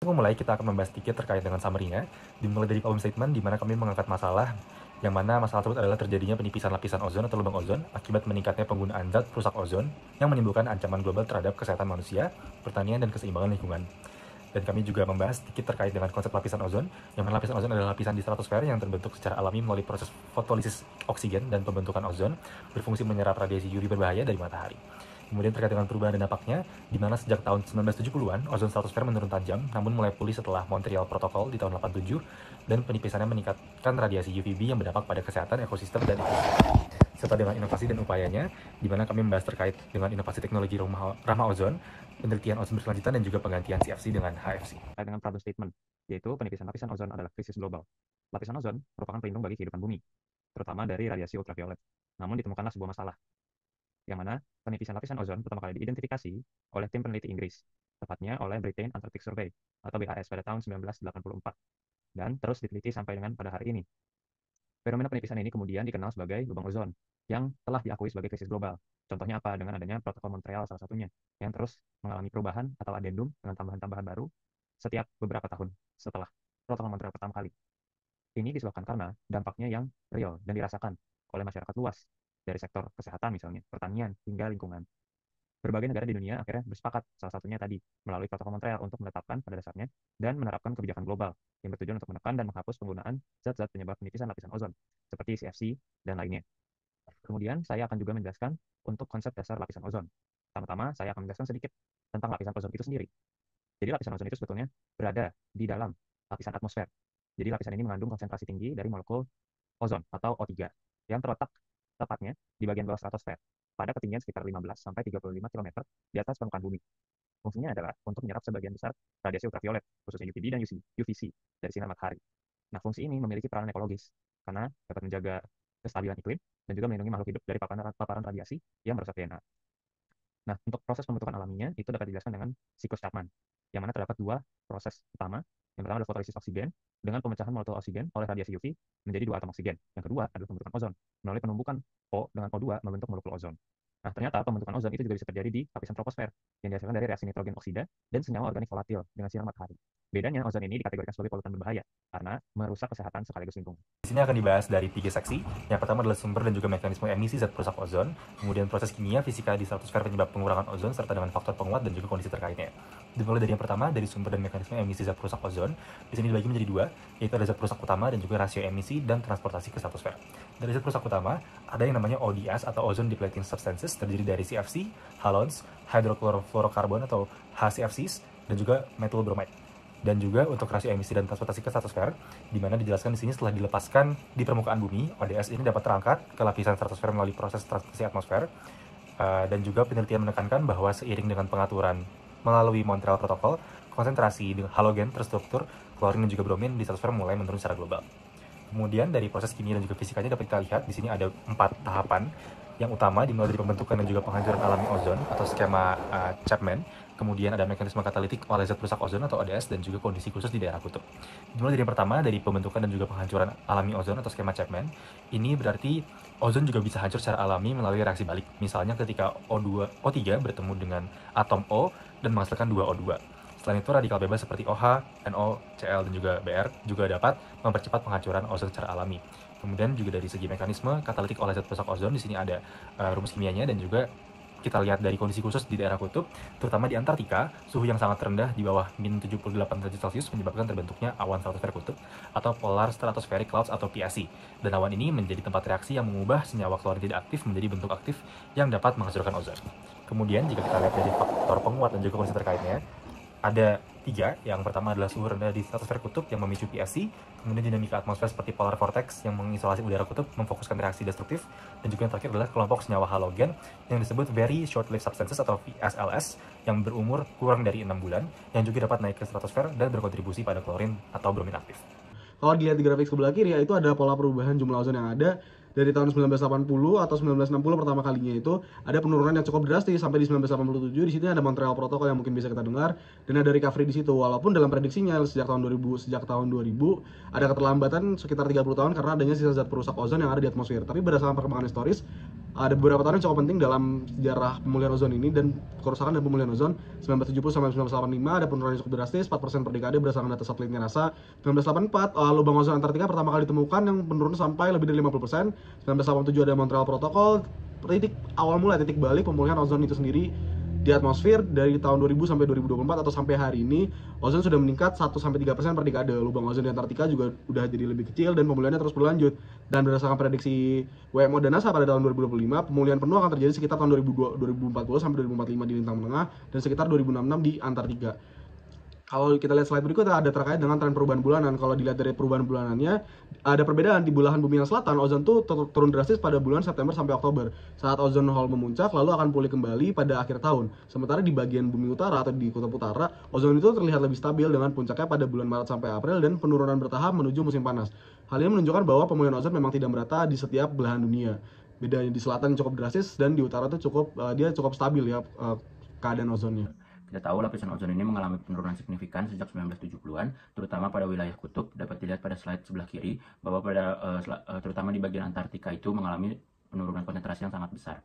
Memulai, kita akan membahas sedikit terkait dengan summary-nya, dimulai dari problem statement di mana kami mengangkat masalah yang mana masalah tersebut adalah terjadinya penipisan lapisan ozon atau lubang ozon akibat meningkatnya penggunaan zat perusak ozon yang menimbulkan ancaman global terhadap kesehatan manusia, pertanian, dan keseimbangan lingkungan. Dan kami juga membahas sedikit terkait dengan konsep lapisan ozon, yang mana lapisan ozon adalah lapisan di stratosfer yang terbentuk secara alami melalui proses fotolisis oksigen dan pembentukan ozon, berfungsi menyerap radiasi UV berbahaya dari matahari. Kemudian terkait dengan perubahan dan dampaknya, di mana sejak tahun 1970-an, ozon stratosfer menurun tajam, namun mulai pulih setelah Montreal Protocol di tahun 87, dan penipisannya meningkatkan radiasi UVB yang berdampak pada kesehatan ekosistem dan ekosistem. Serta dengan inovasi dan upayanya, di mana kami membahas terkait dengan inovasi teknologi ramah ozon, penelitian ozon berkelanjutan, dan juga penggantian CFC dengan HFC. Terkait dengan problem statement, yaitu penipisan lapisan ozon adalah krisis global. Lapisan ozon merupakan pelindung bagi kehidupan bumi, terutama dari radiasi ultraviolet. Namun ditemukanlah sebuah masalah, yang mana penipisan lapisan ozon pertama kali diidentifikasi oleh tim peneliti Inggris, tepatnya oleh Britain Antarctic Survey atau BAS pada tahun 1984, dan terus diteliti sampai dengan pada hari ini. Fenomena penipisan ini kemudian dikenal sebagai lubang ozon, yang telah diakui sebagai krisis global. Contohnya apa? Dengan adanya Protokol Montreal salah satunya, yang terus mengalami perubahan atau adendum dengan tambahan-tambahan baru setiap beberapa tahun setelah Protokol Montreal pertama kali. Ini disebabkan karena dampaknya yang real dan dirasakan oleh masyarakat luas, dari sektor kesehatan misalnya, pertanian, hingga lingkungan. Berbagai negara di dunia akhirnya bersepakat, salah satunya tadi, melalui Protokol Montreal untuk menetapkan pada dasarnya dan menerapkan kebijakan global yang bertujuan untuk menekan dan menghapus penggunaan zat-zat penyebab penipisan lapisan ozon, seperti CFC dan lainnya. Kemudian saya akan juga menjelaskan untuk konsep dasar lapisan ozon. Pertama-tama, saya akan menjelaskan sedikit tentang lapisan ozon itu sendiri. Jadi lapisan ozon itu sebetulnya berada di dalam lapisan atmosfer. Jadi lapisan ini mengandung konsentrasi tinggi dari molekul ozon atau O3 yang terletak tepatnya di bagian bawah stratosfer pada ketinggian sekitar 15 sampai 35 km di atas permukaan bumi. Fungsinya adalah untuk menyerap sebagian besar radiasi ultraviolet, khususnya UVB dan UVC dari sinar matahari. Nah, fungsi ini memiliki peranan ekologis karena dapat menjaga kestabilan iklim dan juga melindungi makhluk hidup dari paparan radiasi yang merusak DNA. Nah, untuk proses pembentukan alaminya itu dapat dijelaskan dengan siklus Chapman, yang mana terdapat dua proses utama. Yang pertama adalah fotolisis oksigen dengan pemecahan molekul oksigen oleh radiasi UV menjadi dua atom oksigen. Yang kedua adalah pembentukan ozon melalui penumbukan O dengan O2 membentuk molekul ozon. Nah, ternyata pembentukan ozon itu juga bisa terjadi di lapisan troposfer yang dihasilkan dari reaksi nitrogen oksida dan senyawa organik volatil dengan sinar matahari. Bedanya, ozon ini dikategorikan sebagai polutan berbahaya karena merusak kesehatan sekaligus lingkungan. Di sini akan dibahas dari 3 seksi. Yang pertama adalah sumber dan juga mekanisme emisi zat perusak ozon, kemudian proses kimia, fisika di stratosfer penyebab pengurangan ozon, serta dengan faktor penguat dan juga kondisi terkaitnya. Dimulai dari yang pertama, dari sumber dan mekanisme emisi zat perusak ozon. Di sini dibagi menjadi dua, yaitu ada zat perusak utama dan juga rasio emisi dan transportasi ke stratosfer. Dari zat perusak utama, ada yang namanya ODS atau ozone depleting substances, terdiri dari CFC, halogens, hydrochlorofluorocarbon atau HCFCs, dan juga methyl bromide. Dan juga untuk rasio emisi dan transportasi ke stratosfer, di mana dijelaskan di sini setelah dilepaskan di permukaan bumi, ODS ini dapat terangkat ke lapisan stratosfer melalui proses transisi atmosfer. Dan juga penelitian menekankan bahwa seiring dengan pengaturan melalui Montreal Protocol, konsentrasi halogen terstruktur, klorin dan juga bromin di stratosfer mulai menurun secara global. Kemudian dari proses kimia dan juga fisikanya dapat kita lihat di sini ada 4 tahapan. Yang utama dimulai dari pembentukan dan juga penghancuran alami ozon atau skema Chapman. Kemudian ada mekanisme katalitik oleh zat perusak ozon atau ODS dan juga kondisi khusus di daerah kutub. Dimulai dari yang pertama, dari pembentukan dan juga penghancuran alami ozon atau skema Chapman. Ini berarti ozon juga bisa hancur secara alami melalui reaksi balik. Misalnya ketika O3 bertemu dengan atom O dan menghasilkan 2O2. Selain itu, radikal bebas seperti OH, NO, Cl, dan juga Br juga dapat mempercepat penghancuran ozon secara alami. Kemudian juga dari segi mekanisme katalitik oleh zat perusak ozon, di sini ada rumus kimianya dan juga kita lihat dari kondisi khusus di daerah kutub, terutama di Antartika, suhu yang sangat rendah di bawah min 78 derajat Celcius menyebabkan terbentuknya awan stratosfer kutub atau Polar Stratospheric Clouds atau PSC. Dan awan ini menjadi tempat reaksi yang mengubah senyawa klorin tidak aktif menjadi bentuk aktif yang dapat menghasilkan ozon. Kemudian jika kita lihat dari faktor penguat dan juga kondisi terkaitnya, ada 3. Yang pertama adalah suhu rendah di stratosfer kutub yang memicu PSC, kemudian dinamika atmosfer seperti polar vortex yang mengisolasi udara kutub memfokuskan reaksi destruktif, dan juga yang terakhir adalah kelompok senyawa halogen yang disebut very short-lived substances atau VSLS yang berumur kurang dari 6 bulan yang juga dapat naik ke stratosfer dan berkontribusi pada klorin atau bromin aktif. Kalau dilihat di grafik sebelah kiri, ya itu ada pola perubahan jumlah ozon yang ada dari tahun 1980 atau 1960 pertama kalinya itu ada penurunan yang cukup drastis sampai di 1987. Di sini ada Montreal Protocol yang mungkin bisa kita dengar dan ada recovery di situ. Walaupun dalam prediksinya sejak tahun 2000 ada keterlambatan sekitar 30 tahun karena adanya sisa zat perusak ozon yang ada di atmosfer. Tapi berdasarkan perkembangan historis, ada beberapa tahun yang cukup penting dalam sejarah pemulihan ozon ini dan kerusakan dan pemulihan ozon. 1970 sampai 1985 ada penurunan yang cukup drastis, 4% per dekade berdasarkan data satelitnya NASA. 1984 lubang ozon Antartika pertama kali ditemukan yang menurun sampai lebih dari 50%. 1987 ada Montreal Protocol, titik awal mulai, titik balik pemulihan ozon itu sendiri di atmosfer. Dari tahun 2000 sampai 2024 atau sampai hari ini ozon sudah meningkat 1-3% per dekade. Lubang ozon di Antartika juga udah jadi lebih kecil dan pemulihannya terus berlanjut. Dan berdasarkan prediksi WMO dan NASA pada tahun 2025, pemulihan penuh akan terjadi sekitar tahun 2040 sampai 2045 di lintang tengah dan sekitar 2066 di Antartika. Kalau kita lihat slide berikutnya ada terkait dengan tren perubahan bulanan. Kalau dilihat dari perubahan bulanannya, ada perbedaan di belahan bumi yang selatan. Ozon tuh turun drastis pada bulan September sampai Oktober. Saat ozon hole memuncak, lalu akan pulih kembali pada akhir tahun. Sementara di bagian bumi utara atau di kutub utara, ozon itu terlihat lebih stabil dengan puncaknya pada bulan Maret sampai April dan penurunan bertahap menuju musim panas. Hal ini menunjukkan bahwa pemulihan ozon memang tidak merata di setiap belahan dunia. Bedanya di selatan cukup drastis dan di utara tuh dia cukup stabil ya keadaan ozonnya. Kita tahu lapisan ozon ini mengalami penurunan signifikan sejak 1970-an, terutama pada wilayah kutub. Dapat dilihat pada slide sebelah kiri bahwa terutama di bagian Antartika itu mengalami penurunan konsentrasi yang sangat besar.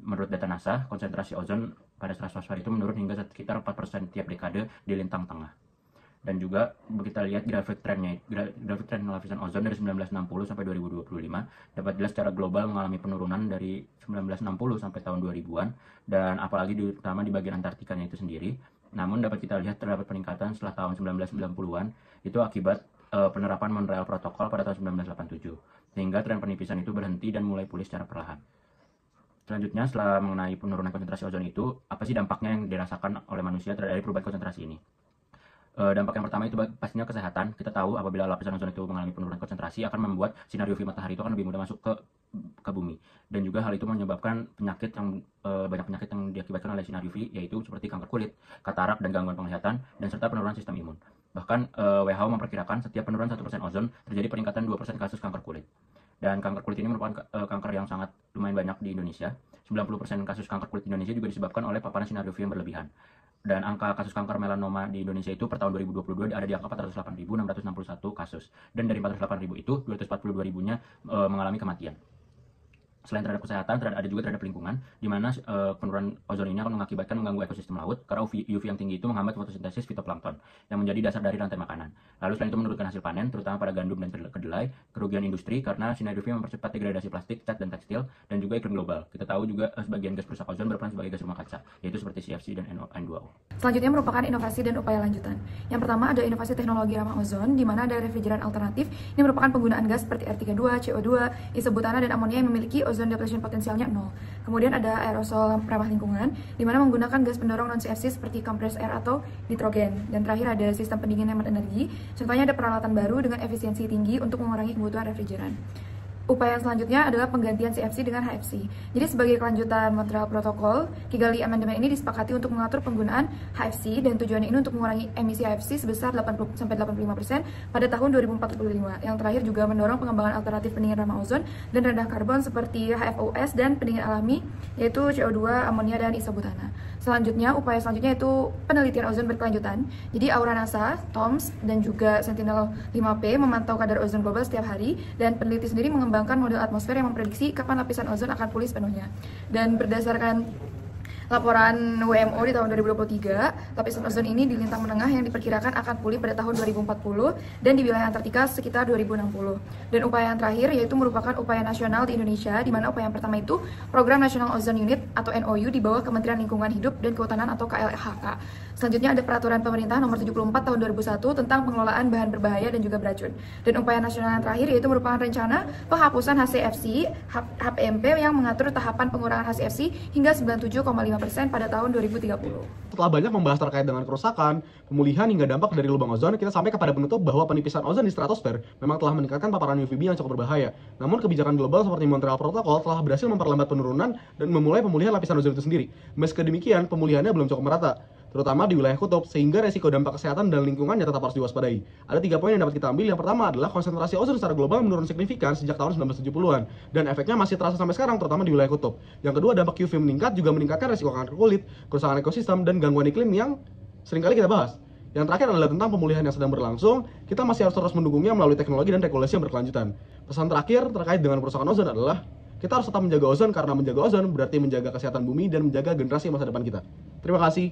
Menurut data NASA, konsentrasi ozon pada stratosfer itu menurun hingga sekitar 4% tiap dekade di lintang tengah. Dan juga kita lihat grafik tren lapisan ozon dari 1960 sampai 2025 dapat jelas secara global mengalami penurunan dari 1960 sampai tahun 2000-an dan apalagi terutama di bagian Antartikanya itu sendiri. Namun dapat kita lihat terdapat peningkatan setelah tahun 1990-an itu akibat penerapan Montreal Protocol pada tahun 1987 sehingga tren penipisan itu berhenti dan mulai pulih secara perlahan. Selanjutnya, setelah mengenai penurunan konsentrasi ozon itu, apa sih dampaknya yang dirasakan oleh manusia dari perubahan konsentrasi ini? Dampak yang pertama itu pastinya kesehatan. Kita tahu apabila lapisan ozon itu mengalami penurunan konsentrasi akan membuat sinar UV matahari itu akan lebih mudah masuk ke bumi. Dan juga hal itu menyebabkan banyak penyakit yang diakibatkan oleh sinar UV, yaitu seperti kanker kulit, katarak, dan gangguan penglihatan, dan serta penurunan sistem imun. Bahkan WHO memperkirakan setiap penurunan 1% ozon terjadi peningkatan 2% kasus kanker kulit. Dan kanker kulit ini merupakan kanker yang sangat lumayan banyak di Indonesia. 90% kasus kanker kulit di Indonesia juga disebabkan oleh paparan sinar UV yang berlebihan. Dan angka kasus kanker melanoma di Indonesia itu per tahun 2022 ada di angka 408.661 kasus. Dan dari 408.000 itu, 242.000-nya mengalami kematian. Selain terhadap kesehatan, ada juga terhadap lingkungan, di mana penurunan ozon ini akan mengakibatkan mengganggu ekosistem laut, karena UV yang tinggi itu menghambat fotosintesis fitoplankton, yang menjadi dasar dari rantai makanan. Lalu selain itu menurunkan hasil panen, terutama pada gandum dan kedelai, kerugian industri, karena sinar UV mempercepat degradasi plastik, cat, dan tekstil, dan juga iklim global. Kita tahu juga sebagian gas perusak ozon berperan sebagai gas rumah kaca, yaitu seperti CFC dan N2O. Selanjutnya merupakan inovasi dan upaya lanjutan. Yang pertama ada inovasi teknologi ramah ozon, di mana ada refrigeran alternatif. Ini merupakan penggunaan gas seperti R32, CO2, isobutana, dan amonia yang memiliki ozon depletion potensialnya 0. Kemudian ada aerosol ramah lingkungan, di mana menggunakan gas pendorong non-CFC seperti compressed air atau nitrogen. Dan terakhir ada sistem pendingin hemat energi, sertanya ada peralatan baru dengan efisiensi tinggi untuk mengurangi kebutuhan refrigeran. Upaya selanjutnya adalah penggantian CFC dengan HFC. Jadi sebagai kelanjutan Montreal Protocol, Kigali Amendment ini disepakati untuk mengatur penggunaan HFC dan tujuannya ini untuk mengurangi emisi HFC sebesar 80-85% pada tahun 2045. Yang terakhir juga mendorong pengembangan alternatif pendingin ramah ozon dan rendah karbon seperti HFOS dan pendingin alami yaitu CO2, amonia, dan isobutana. Selanjutnya, upaya selanjutnya itu penelitian ozon berkelanjutan. Jadi Aura NASA, TOMS, dan juga Sentinel-5P memantau kadar ozon global setiap hari dan peneliti sendiri mengembangkan model atmosfer yang memprediksi kapan lapisan ozon akan pulih sepenuhnya. Dan berdasarkan laporan WMO di tahun 2023, lapisan ozon ini di lintang menengah yang diperkirakan akan pulih pada tahun 2040 dan di wilayah Antartika sekitar 2060. Dan upaya yang terakhir yaitu merupakan upaya nasional di Indonesia, di mana upaya yang pertama itu Program National Ozone Unit atau NOU di bawah Kementerian Lingkungan Hidup dan Kehutanan atau KLHK. Selanjutnya ada Peraturan Pemerintah Nomor 74 Tahun 2001 tentang pengelolaan bahan berbahaya dan juga beracun. Dan upaya nasional yang terakhir yaitu merupakan rencana penghapusan HCFC, HPMP yang mengatur tahapan pengurangan HCFC hingga 97,5% pada tahun 2030. Setelah banyak membahas terkait dengan kerusakan, pemulihan hingga dampak dari lubang ozon, kita sampai kepada penutup bahwa penipisan ozon di stratosfer memang telah meningkatkan paparan UVB yang cukup berbahaya. Namun kebijakan global seperti Montreal Protocol telah berhasil memperlambat penurunan dan memulai pemulihan lapisan ozon itu sendiri. Meski demikian, pemulihannya belum cukup merata, terutama di wilayah kutub, sehingga resiko dampak kesehatan dan lingkungannya tetap harus diwaspadai. Ada 3 poin yang dapat kita ambil. Yang pertama adalah konsentrasi ozon secara global menurun signifikan sejak tahun 1970-an, dan efeknya masih terasa sampai sekarang, terutama di wilayah kutub. Yang kedua, dampak UV meningkat juga meningkatkan resiko kanker kulit, kerusakan ekosistem, dan gangguan iklim yang seringkali kita bahas. Yang terakhir adalah tentang pemulihan yang sedang berlangsung, kita masih harus terus mendukungnya melalui teknologi dan regulasi yang berkelanjutan. Pesan terakhir terkait dengan perusahaan ozon adalah Kita harus tetap menjaga ozon, karena menjaga ozon berarti menjaga kesehatan bumi dan menjaga generasi masa depan kita. Terima kasih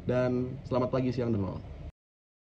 dan selamat pagi, siang, dan malam.